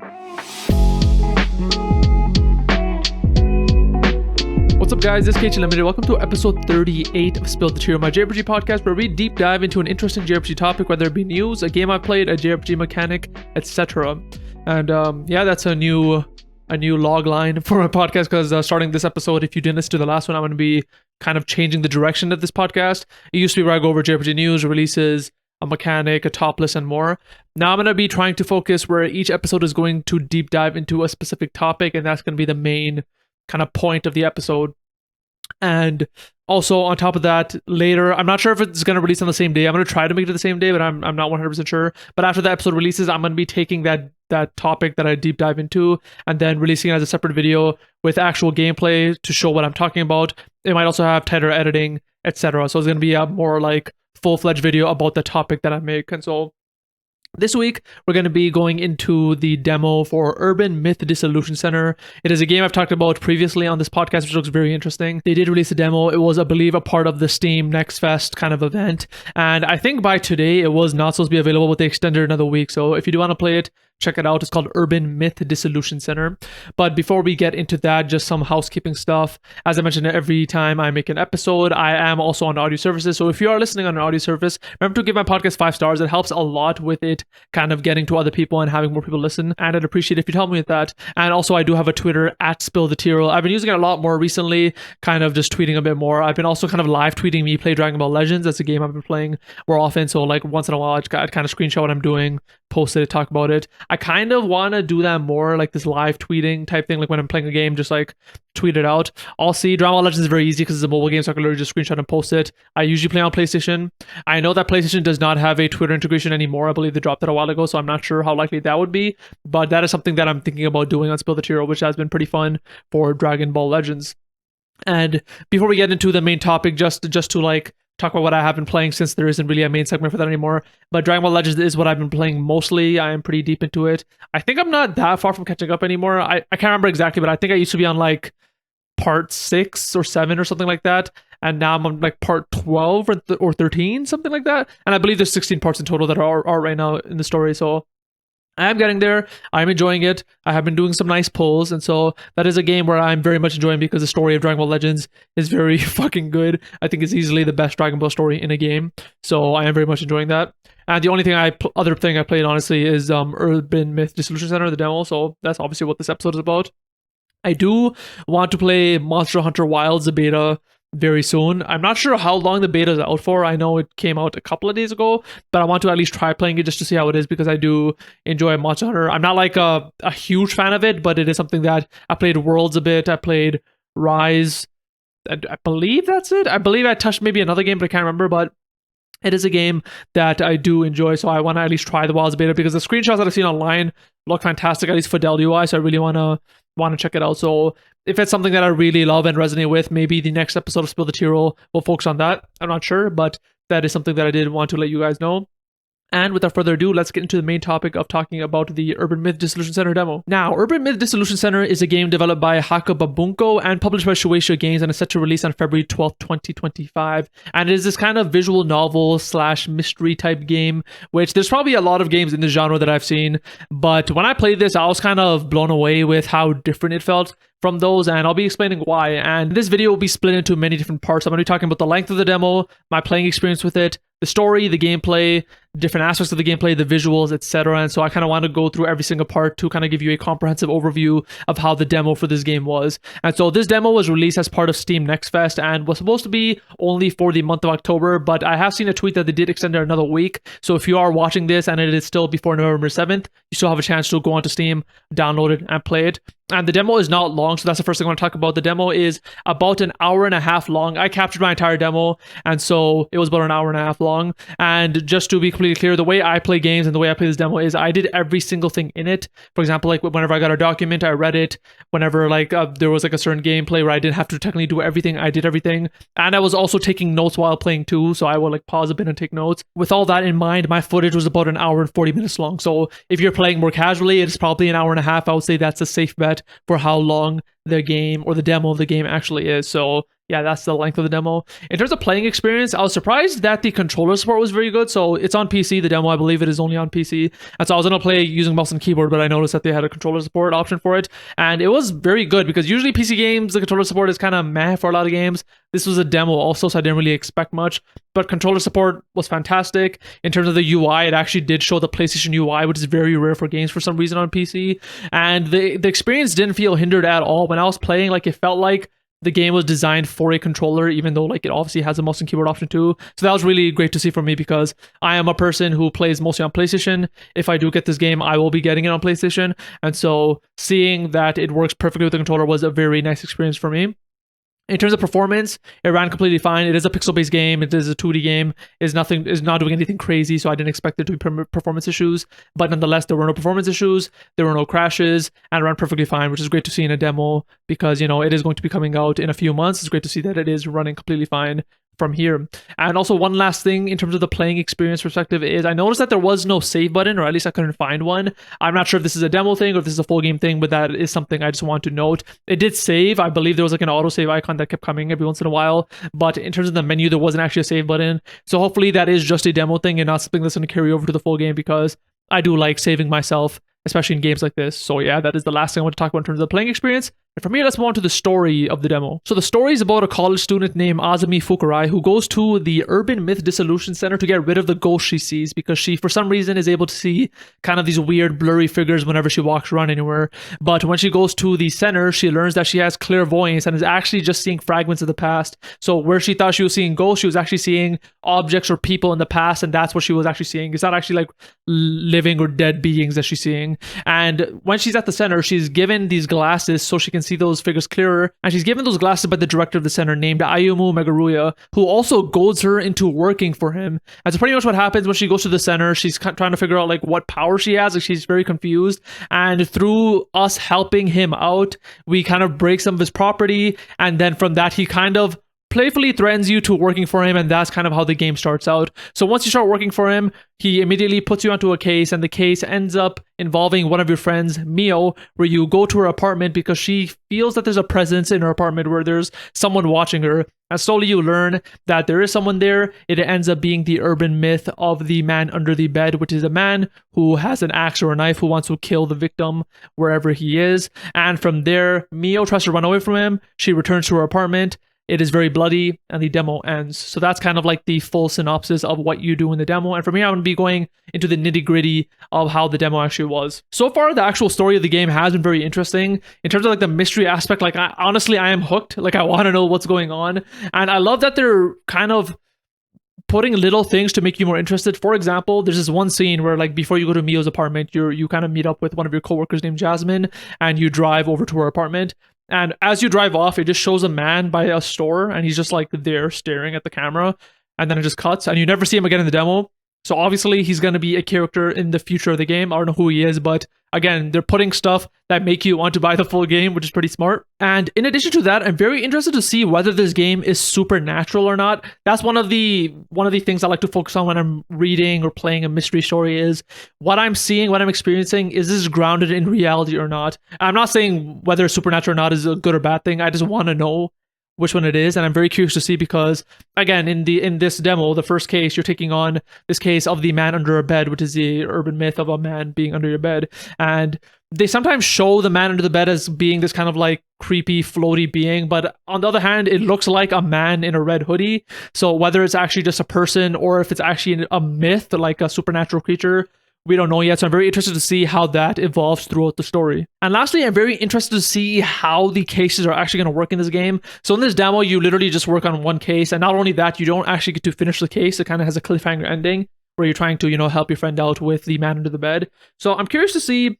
What's up, guys? This is KhUnlimited. Welcome to episode 38 of Spill the Tearal, my JRPG podcast, where we deep dive into an interesting JRPG topic, whether it be news, a game I've played, a JRPG mechanic, etc. And that's a new log line for my podcast, because starting this episode, if you didn't listen to the last one, I'm going to be kind of changing the direction of this podcast. It used to be where I go over JRPG news, releases, a mechanic, a top list, and more. Now I'm going to be trying to focus where each episode is going to deep dive into a specific topic, and that's going to be the main kind of point of the episode. And also on top of that, later, I'm not sure if it's going to release on the same day. I'm going to try to make it the same day, but I'm not 100% sure. But after the episode releases, I'm going to be taking that topic that I deep dive into and then releasing it as a separate video with actual gameplay to show what I'm talking about. It might also have tighter editing, etc. So it's going to be a more like full-fledged video about the topic that I make. And so this week, we're going to be going into the demo for Urban Myth Dissolution Centre. It is a game I've talked about previously on this podcast, which looks very interesting. They did release a demo. It was, I believe, a part of the Steam Next Fest kind of event. And I think by today, it was not supposed to be available, but they extended another week. So if you do want to play it, check it out. It's called Urban Myth Dissolution Centre. But before we get into that, just some housekeeping stuff. As I mentioned, every time I make an episode, I am also on audio services. So if you are listening on an audio service, remember to give my podcast 5 stars. It helps a lot with it kind of getting to other people and having more people listen. And I'd appreciate it if you'd help me with that. And also, I do have a Twitter at Spill the Tearal. I've been using it a lot more recently, kind of just tweeting a bit more. I've been also kind of live tweeting me play Dragon Ball Legends. That's a game I've been playing more often. So like once in a while, I'd kind of screenshot what I'm doing, post it, talk about it. I kind of want to do that more, like this live tweeting type thing, like when I'm playing a game, just like tweet it out. I'll see. Dragon Ball Legends is very easy because it's a mobile game, so I can literally just screenshot and post it. I usually play on PlayStation. I know that PlayStation does not have a Twitter integration anymore. I believe they dropped it a while ago, so I'm not sure how likely that would be, but that is something that I'm thinking about doing on Spill the Tearal, which has been pretty fun for Dragon Ball Legends. And before we get into the main topic, just to like talk about what I have been playing, since there isn't really a main segment for that anymore, but Dragon Ball Legends is what I've been playing mostly. I am pretty deep into it. I think I'm not that far from catching up anymore. I can't remember exactly, but I think I used to be on like part 6 or 7 or something like that, and now I'm on like part 12 or 13, something like that. And I believe there's 16 parts in total that are right now in the story, so I am getting there. I'm enjoying it. I have been doing some nice pulls, and so that is a game where I'm very much enjoying, because the story of Dragon Ball Legends is very fucking good. I think it's easily the best Dragon Ball story in a game, so I am very much enjoying that. And the only thing other thing I played, honestly, is Urban Myth Dissolution Centre, the demo, so that's obviously what this episode is about. I do want to play Monster Hunter Wilds, the beta, very soon. I'm not sure how long the beta is out for. I know it came out a couple of days ago, but I want to at least try playing it just to see how it is, because I do enjoy Monster Hunter. I'm not like a huge fan of it, but it is something that I played Worlds a bit. I played Rise. I believe that's it. I believe I touched maybe another game, but I can't remember, but it is a game that I do enjoy, so I want to at least try the Wilds beta, because the screenshots that I've seen online look fantastic, at least fidelity-wise, so I really want to check it out. So if it's something that I really love and resonate with, maybe the next episode of Spill the Tearal will focus on that. I'm not sure, but that is something that I did want to let you guys know. And without further ado, let's get into the main topic of talking about the Urban Myth Dissolution Centre demo. Now, Urban Myth Dissolution Centre is a game developed by Housekeeping and published by Shueisha Games, and is set to release on February 12th, 2025. And it is this kind of visual novel / mystery type game, which there's probably a lot of games in this genre that I've seen, but when I played this, I was kind of blown away with how different it felt from those, and I'll be explaining why. And this video will be split into many different parts. I'm going to be talking about the length of the demo, my playing experience with it, the story, the gameplay, different aspects of the gameplay, the visuals, etc. And so I kind of want to go through every single part to kind of give you a comprehensive overview of how the demo for this game was. And so this demo was released as part of Steam Next Fest and was supposed to be only for the month of October, but I have seen a tweet that they did extend it another week. So if you are watching this and it is still before November 7th, you still have a chance to go onto Steam, download it, and play it. And the demo is not long, so that's the first thing I want to talk about. The demo is about an hour and a half long. I captured my entire demo, and so it was about an hour and a half long. And just to be completely clear, the way I play games and the way I play this demo is I did every single thing in it. For example, like whenever I got a document, I read it. Whenever there was like a certain gameplay where I didn't have to technically do everything, I did everything. And I was also taking notes while playing too, so I would like pause a bit and take notes. With all that in mind, my footage was about an hour and 40 minutes long. So if you're playing more casually, it's probably an hour and a half. I would say that's a safe bet for how long the game or the demo of the game actually is. So yeah, that's the length of the demo. In terms of playing experience, I was surprised that the controller support was very good. So it's on PC, the demo, I believe it is only on PC. And so I was going to play using mouse and keyboard, but I noticed that they had a controller support option for it. And it was very good because usually PC games, the controller support is kind of meh for a lot of games. This was a demo also, so I didn't really expect much. But controller support was fantastic. In terms of the UI, it actually did show the PlayStation UI, which is very rare for games for some reason on PC. And the experience didn't feel hindered at all. When I was playing, like, it felt like the game was designed for a controller, even though like it obviously has a mouse and keyboard option too. So that was really great to see for me because I am a person who plays mostly on PlayStation. If I do get this game, I will be getting it on PlayStation. And so seeing that it works perfectly with the controller was a very nice experience for me. In terms of performance, it ran completely fine. It is a pixel-based game. It is a 2D game. Is not doing anything crazy, so I didn't expect there to be performance issues. But nonetheless, there were no performance issues. There were no crashes, and it ran perfectly fine, which is great to see in a demo because, you know, it is going to be coming out in a few months. It's great to see that it is running completely fine from here. And also one last thing in terms of the playing experience perspective is I noticed that there was no save button, or at least I couldn't find one. I'm not sure if this is a demo thing or if this is a full game thing, but that is something I just want to note. It did save. I believe there was like an autosave icon that kept coming every once in a while, but in terms of the menu, there wasn't actually a save button. So hopefully that is just a demo thing and not something that's going to carry over to the full game because I do like saving myself, especially in games like this. So yeah, that is the last thing I want to talk about in terms of the playing experience. And from here, let's move on to the story of the demo. So the story is about a college student named Azumi Fukurai who goes to the Urban Myth Dissolution Centre to get rid of the ghost she sees because she, for some reason, is able to see kind of these weird blurry figures whenever she walks around anywhere. But when she goes to the center, she learns that she has clairvoyance and is actually just seeing fragments of the past. So where she thought she was seeing ghosts, she was actually seeing objects or people in the past, and that's what she was actually seeing. It's not actually like living or dead beings that she's seeing. And when she's at the center, she's given these glasses so she can see those figures clearer, and she's given those glasses by the director of the center named Ayumu Megaruya, who also goads her into working for him. And so pretty much what happens when she goes to the center, she's trying to figure out like what power she has. Like, she's very confused, and through us helping him out, we kind of break some of his property, and then from that he kind of playfully threatens you to working for him, and that's kind of how the game starts out. So once you start working for him, he immediately puts you onto a case, and the case ends up involving one of your friends, Mio, where you go to her apartment because she feels that there's a presence in her apartment where there's someone watching her. And slowly you learn that there is someone there. It ends up being the urban myth of the man under the bed, which is a man who has an axe or a knife who wants to kill the victim wherever he is. And from there, Mio tries to run away from him. She returns to her apartment. It is very bloody, and the demo ends. So that's kind of like the full synopsis of what you do in the demo. And for me, I'm going to be going into the nitty-gritty of how the demo actually was. So far, the actual story of the game has been very interesting. In terms of like the mystery aspect, like honestly, I am hooked. Like, I want to know what's going on. And I love that they're kind of putting little things to make you more interested. For example, there's this one scene where, like, before you go to Mio's apartment, you kind of meet up with one of your coworkers named Jasmine, and you drive over to her apartment. And as you drive off, it just shows a man by a store, and he's just like there staring at the camera, and then it just cuts, and you never see him again in the demo. So obviously he's going to be a character in the future of the game. I don't know who he is, but again, they're putting stuff that make you want to buy the full game, which is pretty smart. And in addition to that, I'm very interested to see whether this game is supernatural or not. That's one of the things I like to focus on when I'm reading or playing a mystery story is what I'm seeing, what I'm experiencing, is this grounded in reality or not? I'm not saying whether supernatural or not is a good or bad thing. I just want to know which one it is, and I'm very curious to see because, again, in this demo, the first case, you're taking on this case of the man under a bed, which is the urban myth of a man being under your bed, and they sometimes show the man under the bed as being this kind of like creepy, floaty being, but on the other hand, it looks like a man in a red hoodie. So whether it's actually just a person or if it's actually a myth, like a supernatural creature, we don't know yet, so I'm very interested to see how that evolves throughout the story. And lastly, I'm very interested to see how the cases are actually going to work in this game. So in this demo, you literally just work on one case, and not only that, you don't actually get to finish the case. It kind of has a cliffhanger ending where you're trying to, help your friend out with the man under the bed. So I'm curious to see,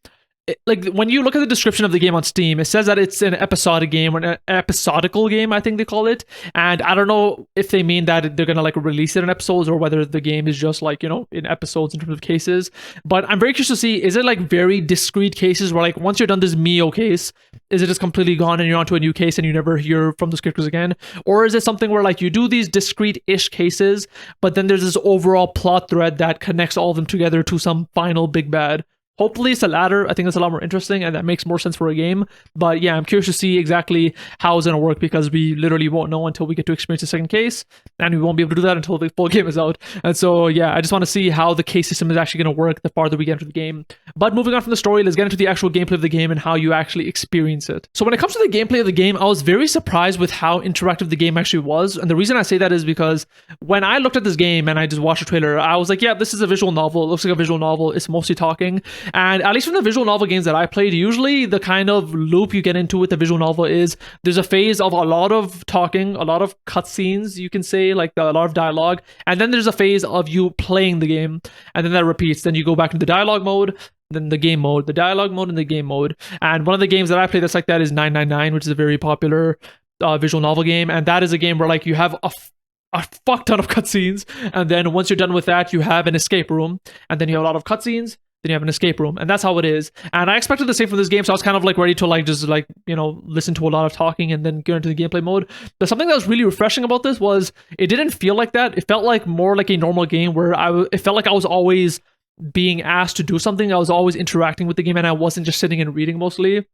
like, when you look at the description of the game on Steam, it says that it's an episodic game, or an episodical game, I think they call it. And I don't know if they mean that they're going to like release it in episodes or whether the game is just like, in episodes in terms of cases. But I'm very curious to see, is it like very discrete cases where like once you're done this Mio case, is it just completely gone and you're onto a new case and you never hear from those characters again? Or is it something where like you do these discrete-ish cases, but then there's this overall plot thread that connects all of them together to some final big bad? Hopefully it's the latter. I think that's a lot more interesting and that makes more sense for a game. But yeah, I'm curious to see exactly how it's going to work because we literally won't know until we get to experience the second case, and we won't be able to do that until the full game is out. And so yeah, I just want to see how the case system is actually going to work the farther we get into the game. But moving on from the story, let's get into the actual gameplay of the game and how you actually experience it. So when it comes to the gameplay of the game, I was very surprised with how interactive the game actually was. And the reason I say that is because when I looked at this game and I just watched the trailer, I was like, yeah, this is a visual novel. It looks like a visual novel. It's mostly talking. And at least from the visual novel games that I played, usually the kind of loop you get into with the visual novel is there's a phase of a lot of talking, a lot of cutscenes, you can say, like a lot of dialogue. And then there's a phase of you playing the game. And then that repeats. Then you go back into the dialogue mode, then the game mode, the dialogue mode, and the game mode. And one of the games that I play that's like that is 999, which is a very popular visual novel game. And that is a game where like you have a fuck ton of cutscenes, and then once you're done with that, you have an escape room, and then you have a lot of cutscenes, then you have an escape room, and that's how it is. And I expected the same from this game, so I was kind of like ready to like just like, you know, listen to a lot of talking and then get into the gameplay mode. But something that was really refreshing about this was it didn't feel like that. It felt like more like a normal game where it felt like I was always being asked to do something. I was always interacting with the game, and I wasn't just sitting and reading mostly,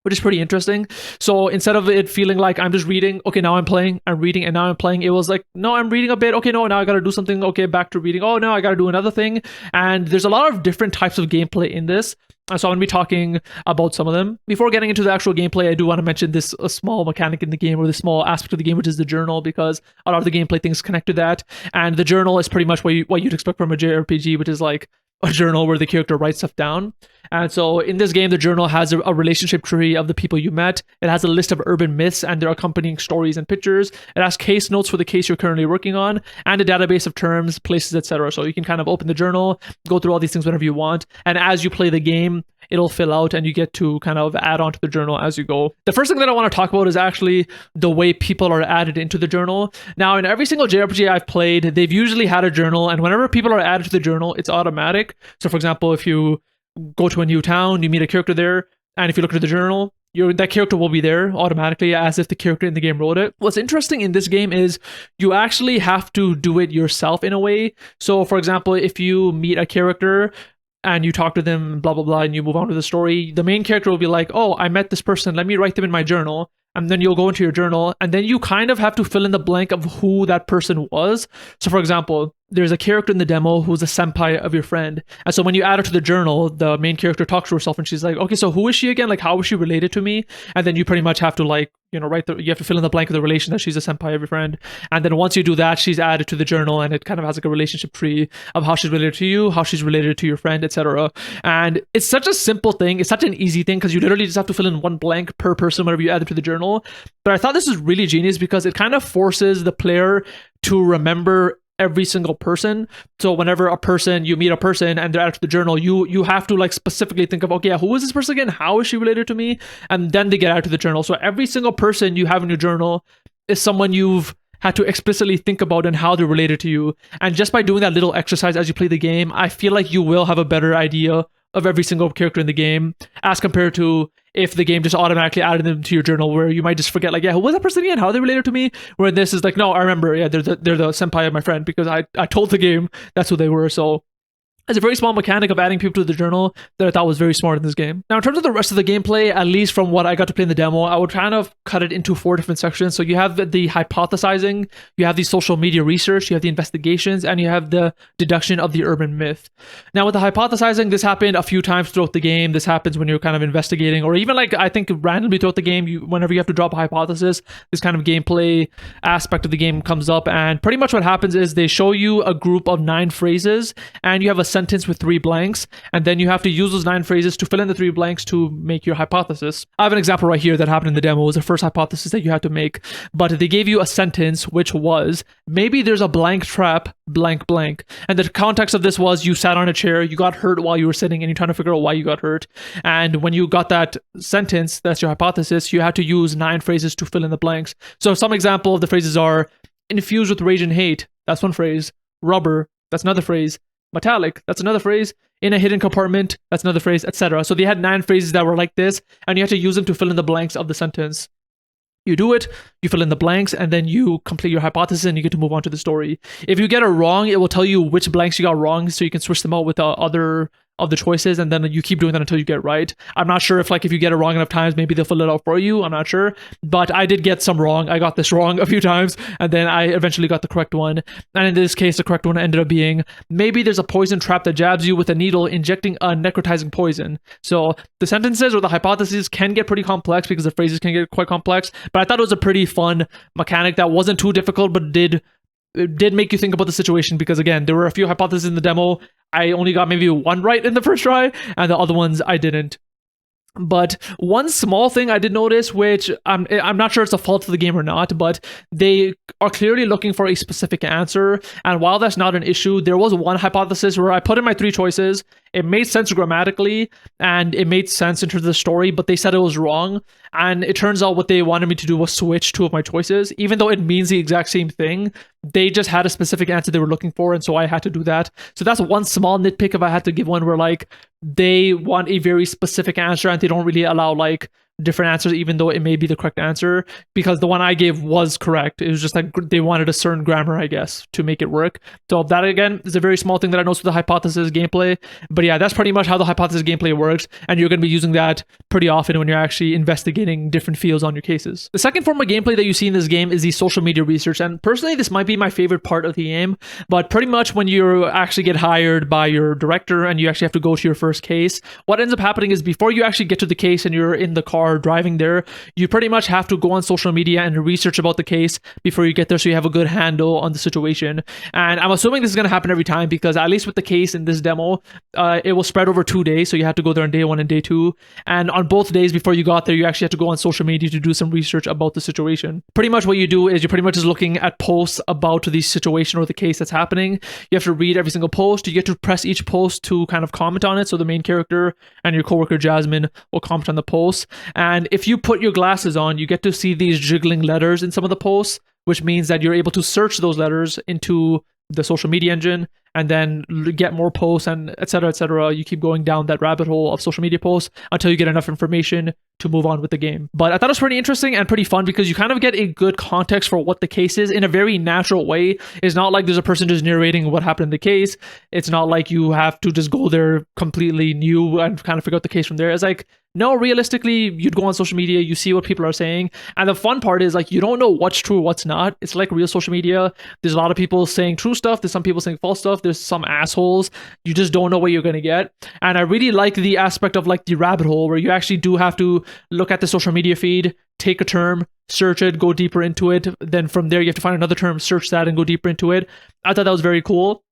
which is pretty interesting. So instead of it feeling like I'm just reading, okay, now I'm playing, I'm reading, and now I'm playing, it was like, no, I'm reading a bit, okay, no, now I gotta do something, okay, back to reading, oh, no, I gotta do another thing. And there's a lot of different types of gameplay in this. So I'm going to be talking about some of them. Before getting into the actual gameplay, I do want to mention this a small mechanic in the game, or the small aspect of the game, which is the journal, because a lot of the gameplay things connect to that. And the journal is pretty much what you'd expect from a JRPG, which is like a journal where the character writes stuff down. And so in this game, the journal has a relationship tree of the people you met. It has a list of urban myths and their accompanying stories and pictures. It has case notes for the case you're currently working on, and a database of terms, places, etc. So you can kind of open the journal, go through all these things whenever you want. And as you play the game, it'll fill out and you get to kind of add on to the journal as you go. The first thing that I want to talk about is actually the way people are added into the journal. Now, in every single JRPG I've played, they've usually had a journal, and whenever people are added to the journal, it's automatic. So for example, if you go to a new town, you meet a character there, and if you look at the journal, that character will be there automatically as if the character in the game wrote it. What's interesting in this game is you actually have to do it yourself in a way. So for example, if you meet a character and you talk to them, blah, blah, blah, and you move on to the story, the main character will be like, oh, I met this person, let me write them in my journal. And then you'll go into your journal, and then you kind of have to fill in the blank of who that person was. So for example, there's a character in the demo who's a senpai of your friend. And so when you add her to the journal, the main character talks to herself and she's like, okay, so who is she again? Like, how is she related to me? And then you pretty much have to like, you know, you have to fill in the blank of the relation that she's a senpai of your friend. And then once you do that, she's added to the journal, and it kind of has like a relationship tree of how she's related to you, how she's related to your friend, etc. And it's such a simple thing. It's such an easy thing because you literally just have to fill in one blank per person whenever you add it to the journal. But I thought this is really genius because it kind of forces the player to remember every single person. So whenever you meet a person and they're added to the journal, you have to like specifically think of, okay, yeah, who is this person again? How is she related to me? And then they get added to the journal. So every single person you have in your journal is someone you've had to explicitly think about and how they're related to you. And just by doing that little exercise as you play the game, I feel like you will have a better idea of every single character in the game as compared to if the game just automatically added them to your journal, where you might just forget, like, yeah, who was that person again? How are they related to me? Where this is like, no, I remember, yeah, they're the senpai of my friend because I told the game that's who they were. So it's a very small mechanic of adding people to the journal that I thought was very smart in this game. Now, in terms of the rest of the gameplay, at least from what I got to play in the demo, I would kind of cut it into 4 different sections. So you have the hypothesizing, you have the social media research, you have the investigations, and you have the deduction of the urban myth. Now, with the hypothesizing, this happened a few times throughout the game. This happens when you're kind of investigating, or even like, I think randomly throughout the game, whenever you have to drop a hypothesis, this kind of gameplay aspect of the game comes up. And pretty much what happens is they show you a group of 9 phrases, and you have a sentence with 3 blanks, and then you have to use those 9 phrases to fill in the 3 blanks to make your hypothesis. I have an example right here that happened in the demo. It was the first hypothesis that you had to make, but they gave you a sentence which was, maybe there's a blank trap, blank blank. And the context of this was you sat on a chair, you got hurt while you were sitting, and you're trying to figure out why you got hurt. And when you got that sentence, that's your hypothesis, you had to use 9 phrases to fill in the blanks. So some example of the phrases are, infused with rage and hate, that's one phrase. Rubber, that's another phrase. Metallic, that's another phrase. In a hidden compartment, that's another phrase, etc. So they had 9 phrases that were like this, and you had to use them to fill in the blanks of the sentence. You do it, you fill in the blanks, and then you complete your hypothesis and you get to move on to the story. If you get it wrong, it will tell you which blanks you got wrong, so you can switch them out with other of the choices, and then you keep doing that until you get right. I'm not sure if like if you get it wrong enough times, maybe they'll fill it out for you. I'm not sure, but I did get some wrong. I got this wrong a few times, and then I eventually got the correct one. And in this case, the correct one ended up being, maybe there's a poison trap that jabs you with a needle, injecting a necrotizing poison. So the sentences or the hypotheses can get pretty complex because the phrases can get quite complex, but I thought it was a pretty fun mechanic that wasn't too difficult, but it did make you think about the situation, because again, there were a few hypotheses in the demo. I only got maybe one right in the first try, and the other ones I didn't. But one small thing I did notice, which I'm not sure it's a fault of the game or not, but they are clearly looking for a specific answer. And while that's not an issue, there was one hypothesis where I put in my 3 choices. It made sense grammatically and it made sense in terms of the story, but they said it was wrong. And it turns out what they wanted me to do was switch 2 of my choices, even though it means the exact same thing. They just had a specific answer they were looking for, and so I had to do that. So that's one small nitpick if I had to give one, where like they want a very specific answer and they don't really allow like different answers, even though it may be the correct answer, because the one I gave was correct. It was just like they wanted a certain grammar, I guess, to make it work. So that again is a very small thing that I noticed with the hypothesis gameplay. But yeah, that's pretty much how the hypothesis gameplay works, and you're going to be using that pretty often when you're actually investigating different fields on your cases. The second form of gameplay that you see in this game is the social media research, and personally this might be my favorite part of the game. But pretty much when you actually get hired by your director and you actually have to go to your first case, what ends up happening is before you actually get to the case and you're in the car driving there, you pretty much have to go on social media and research about the case before you get there, so you have a good handle on the situation. And I'm assuming this is going to happen every time, because at least with the case in this demo, it will spread over 2 days, so you have to go there on day 1 and day 2. And on both days before you got there, you actually have to go on social media to do some research about the situation. Pretty much what you do is you're pretty much just looking at posts about the situation or the case that's happening. You have to read every single post. You get to press each post to kind of comment on it, so the main character and your coworker Jasmine will comment on the post. And if you put your glasses on, you get to see these jiggling letters in some of the posts, which means that you're able to search those letters into the social media engine and then get more posts and etc. etc. You keep going down that rabbit hole of social media posts until you get enough information to move on with the game. But I thought it was pretty interesting and pretty fun, because you kind of get a good context for what the case is in a very natural way. It's not like there's a person just narrating what happened in the case. It's not like you have to just go there completely new and kind of figure out the case from there. It's like, no, realistically, you'd go on social media, you see what people are saying. And the fun part is like, you don't know what's true, what's not. It's like real social media. There's a lot of people saying true stuff. There's some people saying false stuff. There's some assholes. You just don't know what you're going to get. And I really like the aspect of like the rabbit hole, where you actually do have to look at the social media feed, take a term, search it, go deeper into it. Then from there, you have to find another term, search that, and go deeper into it. I thought that was very cool.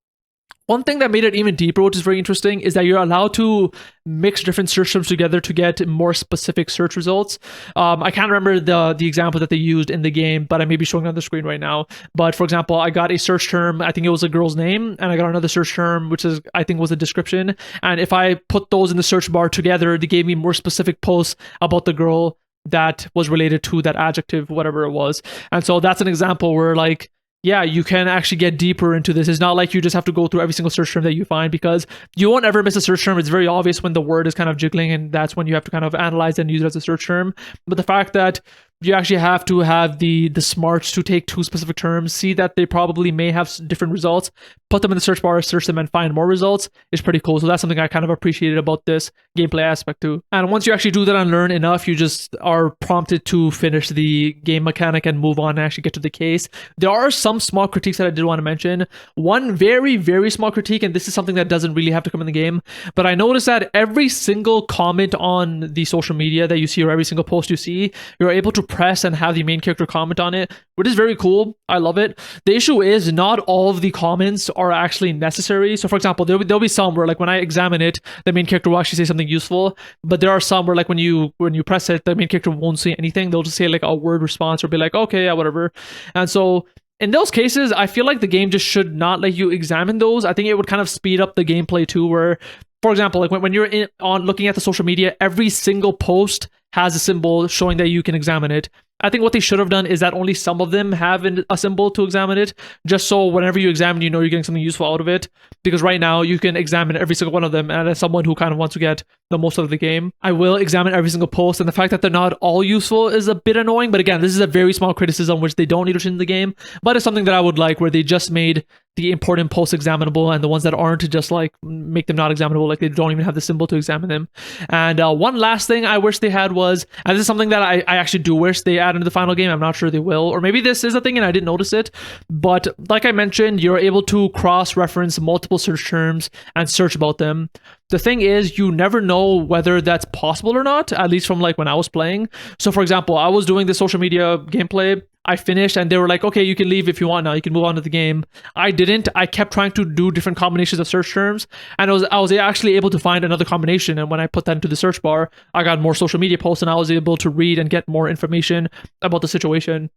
One thing that made it even deeper, which is very interesting, is that you're allowed to mix different search terms together to get more specific search results. I can't remember the example that they used in the game, but I may be showing it on the screen right now. But for example, I got a search term, I think it was a girl's name, and I got another search term, which is I think was a description. And if I put those in the search bar together, they gave me more specific posts about the girl that was related to that adjective, whatever it was. And so that's an example where like, yeah, you can actually get deeper into this. It's not like you just have to go through every single search term that you find, because you won't ever miss a search term. It's very obvious when the word is kind of jiggling, and that's when you have to kind of analyze and use it as a search term. But the fact that you actually have to have the smarts to take 2 specific terms, see that they probably may have different results, put them in the search bar, search them, and find more results is pretty cool. So that's something I kind of appreciated about this gameplay aspect too. And once you actually do that and learn enough, you just are prompted to finish the game mechanic and move on and actually get to the case. There are some small critiques that I did want to mention. One very, very small critique, and this is something that doesn't really have to come in the game, but I noticed that every single comment on the social media that you see, or every single post you see, you're able to press and have the main character comment on it, which is very cool. I love it. The issue is not all of the comments are actually necessary. So for example, there'll be some where like when I examine it, the main character will actually say something useful, but there are some where like when you press it, the main character won't say anything. They'll just say like a word response or be like, okay, yeah, whatever. And so in those cases, I feel like the game just should not let you examine those. I think it would kind of speed up the gameplay too, where, for example, like when you're on looking at the social media, every single post has a symbol showing that you can examine it. I think what they should have done is that only some of them have a symbol to examine it, just so whenever you examine, you know you're getting something useful out of it. Because right now you can examine every single one of them, and as someone who kind of wants to get the most out of the game, I will examine every single post, and the fact that they're not all useful is a bit annoying. But again, this is a very small criticism which they don't need to change in the game, but it's something that I would like, where they just made the important posts examinable, and the ones that aren't, to just like make them not examinable, like they don't even have the symbol to examine them. And one last thing I wish they had was, and this is something that I actually do wish they add into the final game, I'm not sure they will, or maybe this is a thing and I didn't notice it, but like I mentioned, you're able to cross-reference multiple search terms and search about them. The thing is, you never know whether that's possible or not, at least from like when I was playing. So for example, I was doing the social media gameplay, I finished and they were like, okay, you can leave if you want now, you can move on to the game. I didn't. I kept trying to do different combinations of search terms, and I was actually able to find another combination, and when I put that into the search bar, I got more social media posts and I was able to read and get more information about the situation.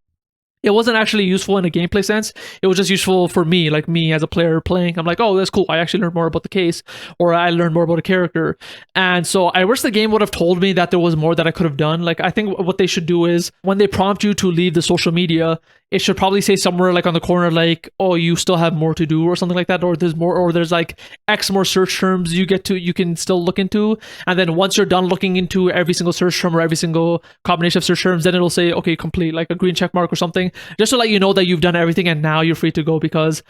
It wasn't actually useful in a gameplay sense. It was just useful for me, like me as a player playing. I'm like, oh, that's cool. I actually learned more about the case, or I learned more about a character. And so I wish the game would have told me that there was more that I could have done. Like, I think what they should do is when they prompt you to leave the social media, it should probably say somewhere like on the corner, like, oh, you still have more to do or something like that. Or there's more, or there's like X more search terms you can still look into. And then once you're done looking into every single search term or every single combination of search terms, then it'll say, okay, complete, like a green check mark or something, just to let you know that you've done everything and now you're free to go. Because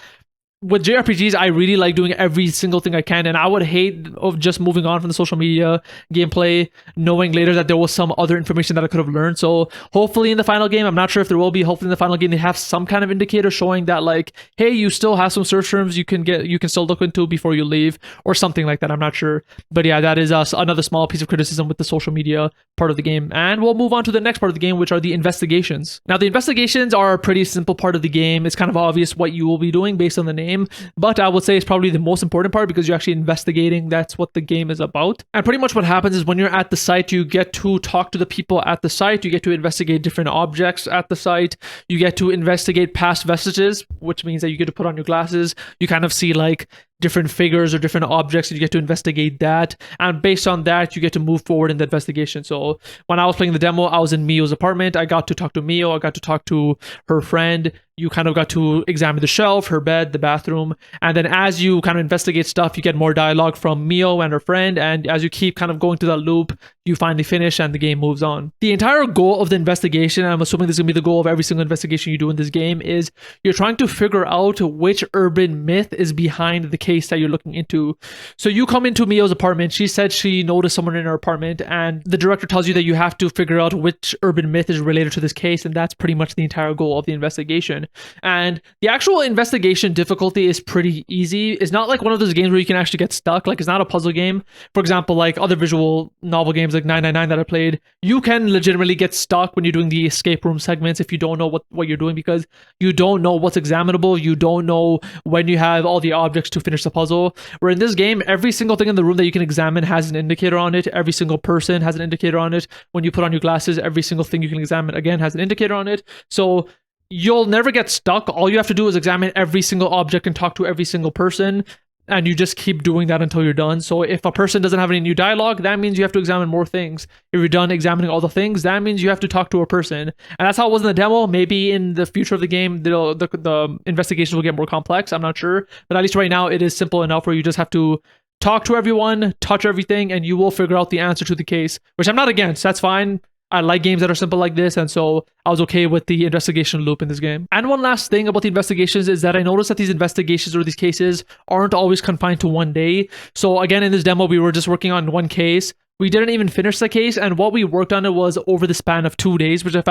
with JRPGs, I really like doing every single thing I can, and I would hate of just moving on from the social media gameplay, knowing later that there was some other information that I could have learned. So hopefully in the final game, I'm not sure if there will be, hopefully in the final game they have some kind of indicator showing that like, hey, you still have some search terms you can still look into before you leave, or something like that. I'm not sure. But yeah, that is another small piece of criticism with the social media part of the game. And we'll move on to the next part of the game, which are the investigations. Now, the investigations are a pretty simple part of the game. It's kind of obvious what you will be doing based on the name, but I would say it's probably the most important part because you're actually investigating. That's what the game is about. And pretty much what happens is when you're at the site, you get to talk to the people at the site, you get to investigate different objects at the site, you get to investigate past vestiges, which means that you get to put on your glasses, you kind of see like different figures or different objects, and you get to investigate that, and based on that you get to move forward in the investigation. So when I was playing the demo, I was in Mio's apartment, I got to talk to Mio, I got to talk to her friend, you kind of got to examine the shelf, her bed, the bathroom, and then as you kind of investigate stuff, you get more dialogue from Mio and her friend, and as you keep kind of going through that loop, you finally finish and the game moves on. The entire goal of the investigation, and I'm assuming this is going to be the goal of every single investigation you do in this game, is you're trying to figure out which urban myth is behind the case that you're looking into. So you come into Mio's apartment, she said she noticed someone in her apartment, and the director tells you that you have to figure out which urban myth is related to this case, and that's pretty much the entire goal of the investigation. And the actual investigation difficulty is pretty easy. It's not like one of those games where you can actually get stuck. Like, it's not a puzzle game. For example, like other visual novel games like 999 that I played, you can legitimately get stuck when you're doing the escape room segments if you don't know what you're doing, because you don't know what's examinable, you don't know when you have all the objects to finish the puzzle. Where in this game, every single thing in the room that you can examine has an indicator on it. Every single person has an indicator on it. When you put on your glasses, every single thing you can examine again has an indicator on it. So you'll never get stuck. All you have to do is examine every single object and talk to every single person, and you just keep doing that until you're done. So if a person doesn't have any new dialogue, that means you have to examine more things. If you're done examining all the things, that means you have to talk to a person. And that's how it was in the demo. Maybe in the future of the game, the investigations will get more complex. I'm not sure. But at least right now, it is simple enough where you just have to talk to everyone, touch everything, and you will figure out the answer to the case, which I'm not against. That's fine. I like games that are simple like this, and so I was okay with the investigation loop in this game. And one last thing about the investigations is that I noticed that these investigations or these cases aren't always confined to one day. So again, in this demo, we were just working on one case. We didn't even finish the case, and what we worked on it was over the span of 2 days, which I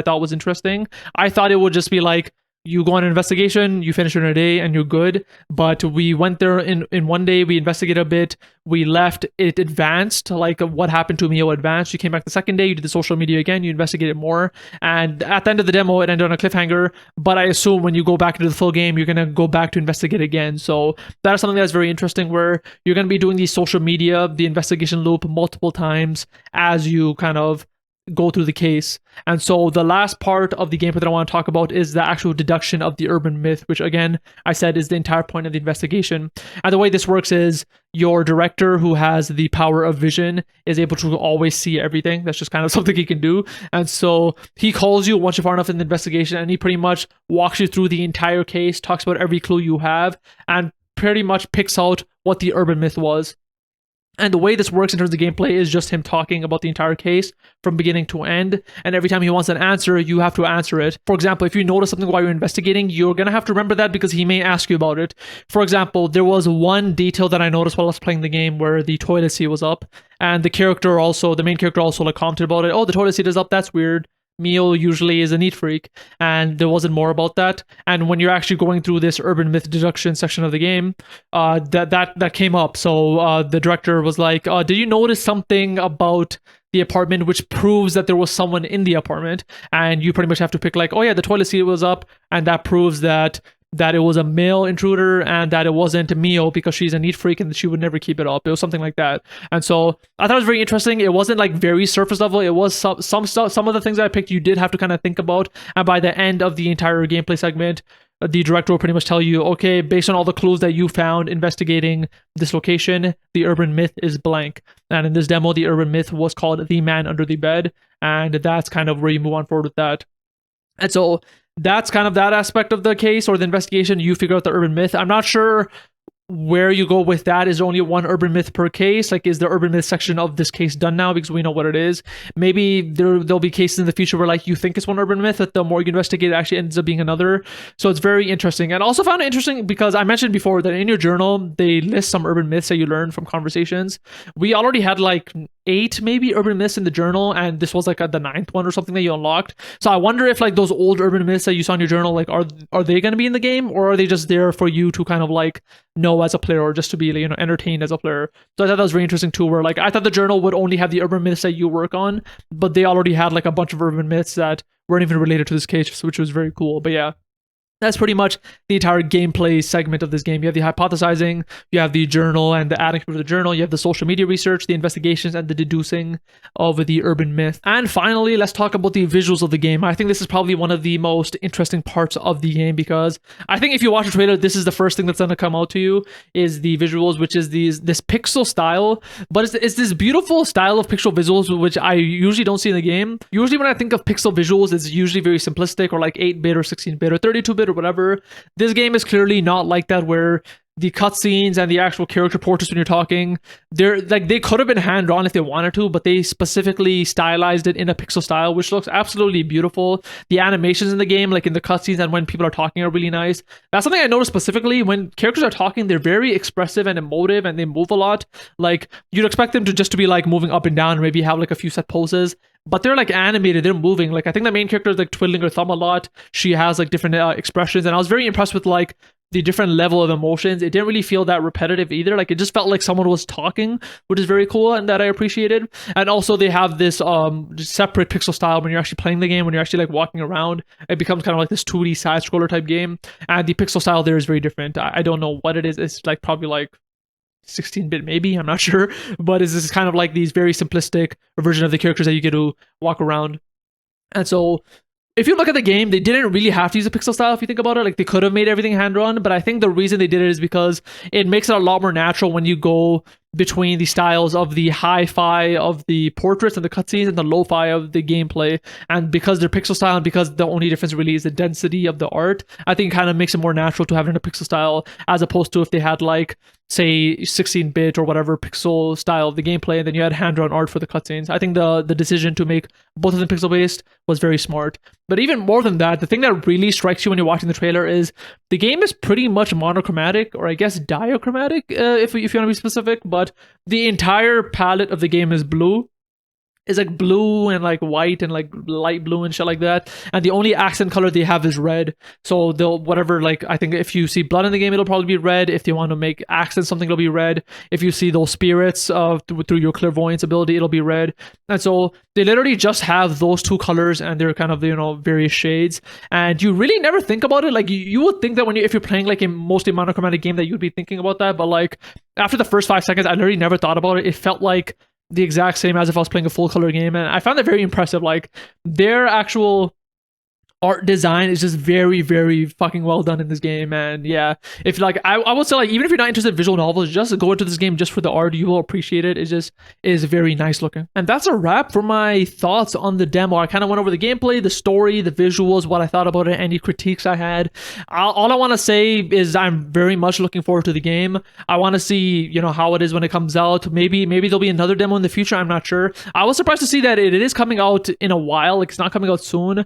thought was interesting. I thought it would just be like, you go on an investigation, you finish it in a day, and you're good. But we went there in 1 day, we investigated a bit, we left, it advanced, like what happened to Mio advanced. You came back the second day, you did the social media again, you investigated more. And at the end of the demo, it ended on a cliffhanger. But I assume when you go back into the full game, you're going to go back to investigate again. So that is something that's very interesting, where you're going to be doing the social media, the investigation loop multiple times as you kind of go through the case. And so the last part of the gameplay that I want to talk about is the actual deduction of the urban myth, which again, I said is the entire point of the investigation. And the way this works is your director, who has the power of vision, is able to always see everything. That's just kind of something he can do. And so he calls you once you're far enough in the investigation, and he pretty much walks you through the entire case, talks about every clue you have, and pretty much picks out what the urban myth was. And the way this works in terms of gameplay is just him talking about the entire case from beginning to end. And every time he wants an answer, you have to answer it. For example, if you notice something while you're investigating, you're going to have to remember that because he may ask you about it. For example, there was one detail that I noticed while I was playing the game where the toilet seat was up. And the main character also like commented about it. Oh, the toilet seat is up. That's weird. Mio usually is a neat freak, and there wasn't more about that. And when you're actually going through this urban myth deduction section of the game, that came up. So the director was like, did you notice something about the apartment which proves that there was someone in the apartment? And you pretty much have to pick like, oh yeah, the toilet seat was up, and that proves that it was a male intruder and that it wasn't Mio because she's a neat freak and she would never keep it up. It was something like that. And so I thought it was very interesting. It wasn't like very surface level. It was some of the things I picked you did have to kind of think about. And by the end of the entire gameplay segment, the director will pretty much tell you, okay, based on all the clues that you found investigating this location, the urban myth is blank. And in this demo, the urban myth was called The Man Under the Bed. And that's kind of where you move on forward with that. And so that's kind of that aspect of the case or the investigation. You figure out the urban myth. I'm not sure where you go with that. Is there only one urban myth per case? Like, is the urban myth section of this case done now because we know what it is? Maybe there'll be cases in the future where like you think it's one urban myth, but the more you investigate, it actually ends up being another. So it's very interesting. And also found it interesting because I mentioned before that in your journal they list some urban myths that you learn from conversations. We already had like 8 maybe urban myths in the journal, and this was like the 9th one or something that you unlocked. So I wonder if like those old urban myths that you saw in your journal, like are they going to be in the game, or are they just there for you to kind of like know as a player, or just to be, you know, entertained as a player? So I thought that was very interesting too, where like I thought the journal would only have the urban myths that you work on, but they already had like a bunch of urban myths that weren't even related to this case, which was very cool. But yeah, that's pretty much the entire gameplay segment of this game. You have the hypothesizing, you have the journal and the adding to the journal, you have the social media research, the investigations, and the deducing of the urban myth. And finally, let's talk about the visuals of the game. I think this is probably one of the most interesting parts of the game, because I think if you watch a trailer, this is the first thing that's going to come out to you is the visuals, which is this pixel style. But it's this beautiful style of pixel visuals, which I usually don't see in the game. Usually when I think of pixel visuals, it's usually very simplistic, or like 8-bit or 16-bit or 32-bit or whatever. This game is clearly not like that, where the cutscenes and the actual character portraits when you're talking, they're like, they could have been hand drawn if they wanted to, but they specifically stylized it in a pixel style, which looks absolutely beautiful. The animations in the game, like in the cutscenes and when people are talking, are really nice. That's something I noticed specifically. When characters are talking, they're very expressive and emotive, and they move a lot. Like you'd expect them to just to be like moving up and down, and maybe have like a few set poses, but they're like animated, they're moving. Like I think the main character is like twiddling her thumb a lot. She has like different expressions, and I was very impressed with like the different level of emotions. It didn't really feel that repetitive either. Like it just felt like someone was talking, which is very cool and that I appreciated. And also they have this separate pixel style when you're actually playing the game. When you're actually like walking around, it becomes kind of like this 2D side scroller type game, and the pixel style there is very different. I don't know what it is. It's like probably like 16-bit maybe, I'm not sure, but it's this kind of like these very simplistic version of the characters that you get to walk around. And so if you look at the game, they didn't really have to use a pixel style if you think about it. Like they could have made everything hand-drawn, but I think the reason they did it is because it makes it a lot more natural when you go between the styles of the hi-fi of the portraits and the cutscenes and the lo-fi of the gameplay. And because they're pixel style, and because the only difference really is the density of the art, I think it kind of makes it more natural to have it in a pixel style, as opposed to if they had like, say, 16-bit or whatever pixel style of the gameplay, and then you had hand-drawn art for the cutscenes. I think the decision to make both of them pixel-based was very smart. But even more than that, the thing that really strikes you when you're watching the trailer is the game is pretty much monochromatic, or I guess diachromatic, if you want to be specific, but the entire palette of the game is blue. Is like blue and like white and like light blue and shit like that, and the only accent color they have is red. So they'll whatever, like I think if you see blood in the game, it'll probably be red. If they want to make accent something, it'll be red. If you see those spirits through your clairvoyance ability, it'll be red. And so they literally just have those two colors, and they're kind of, you know, various shades, and you really never think about it. Like you would think that if you're playing like a mostly monochromatic game that you'd be thinking about that, but like after the first 5 seconds, I literally never thought about it. It felt like the exact same as if I was playing a full color game, and I found that very impressive. Like their actual art design is just very, very fucking well done in this game. And yeah, if like I would say, like, even if you're not interested in visual novels, just go into this game just for the art. You will appreciate it. It just is very nice looking. And that's a wrap for my thoughts on the demo. I kind of went over the gameplay, the story, the visuals, what I thought about it, any critiques I had. All I want to say is I'm very much looking forward to the game. I want to see, you know, how it is when it comes out. Maybe there'll be another demo in the future. I'm not sure. I was surprised to see that it is coming out in a while. Like, it's not coming out soon.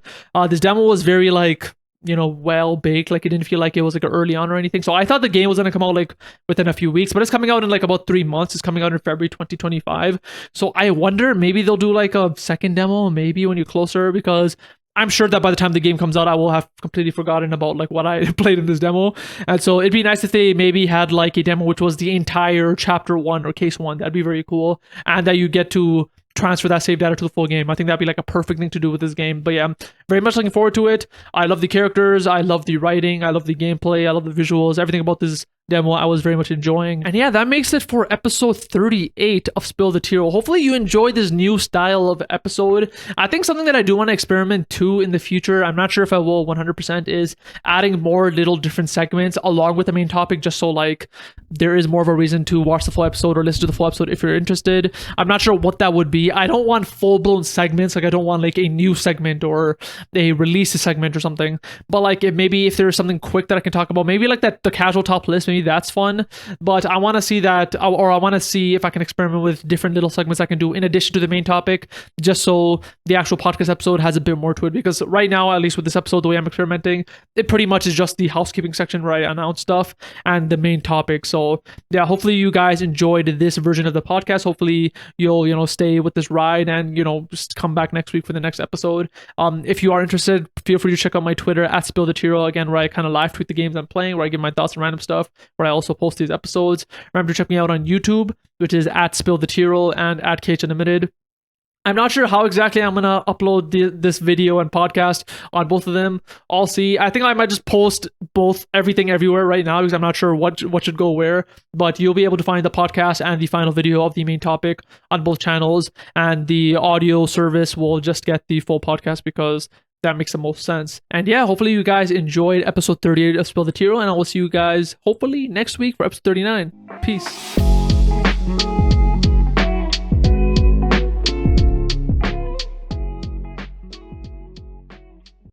This demo was very, like, you know, well baked. Like, it didn't feel like it was like early on or anything. So I thought the game was gonna come out like within a few weeks, but it's coming out in like about 3 months. It's coming out in February 2025. So I wonder, maybe they'll do like a second demo, maybe when you're closer, because I'm sure that by the time the game comes out, I will have completely forgotten about like what I played in this demo. And so it'd be nice if they maybe had like a demo which was the entire chapter 1 or case 1. That'd be very cool. And that you get to transfer that save data to the full game. I think that'd be like a perfect thing to do with this game. But yeah, I'm very much looking forward to it. I love the characters, I love the writing, I love the gameplay, I love the visuals, everything about this demo I was very much enjoying. And yeah, that makes it for episode 38 of Spill the Tearal. Hopefully you enjoyed this new style of episode. I think something that I do want to experiment to in the future, I'm not sure if I will 100%, is adding more little different segments along with the main topic, just so like there is more of a reason to watch the full episode or listen to the full episode if you're interested. I'm not sure what that would be. I don't want full-blown segments. Like, I don't want like a new segment or a release segment or something. But like, if there's something quick that I can talk about, maybe like the casual top list, maybe that's fun. But I want to see that, or I want to see if I can experiment with different little segments I can do in addition to the main topic, just so the actual podcast episode has a bit more to it. Because right now, at least with this episode, the way I'm experimenting, it pretty much is just the housekeeping section where I announce stuff and the main topic. So yeah, hopefully you guys enjoyed this version of the podcast. Hopefully you'll, you know, stay with this ride and, you know, just come back next week for the next episode. If you are interested, feel free to check out my Twitter at Spill the Tearal, again, where I kind of live tweet the games I'm playing, where I give my thoughts on random stuff, where I also post these episodes. Remember to check me out on YouTube, which is at Spill the Tearal and at KhUnlimited. I'm not sure how exactly I'm gonna upload this video and podcast on both of them. I'll see. I think I might just post everything everywhere right now, because I'm not sure what should go where. But you'll be able to find the podcast and the final video of the main topic on both channels, and the audio service will just get the full podcast because that makes the most sense. And yeah, hopefully you guys enjoyed episode 38 of Spill the Tearal, and I will see you guys hopefully next week for episode 39. Peace.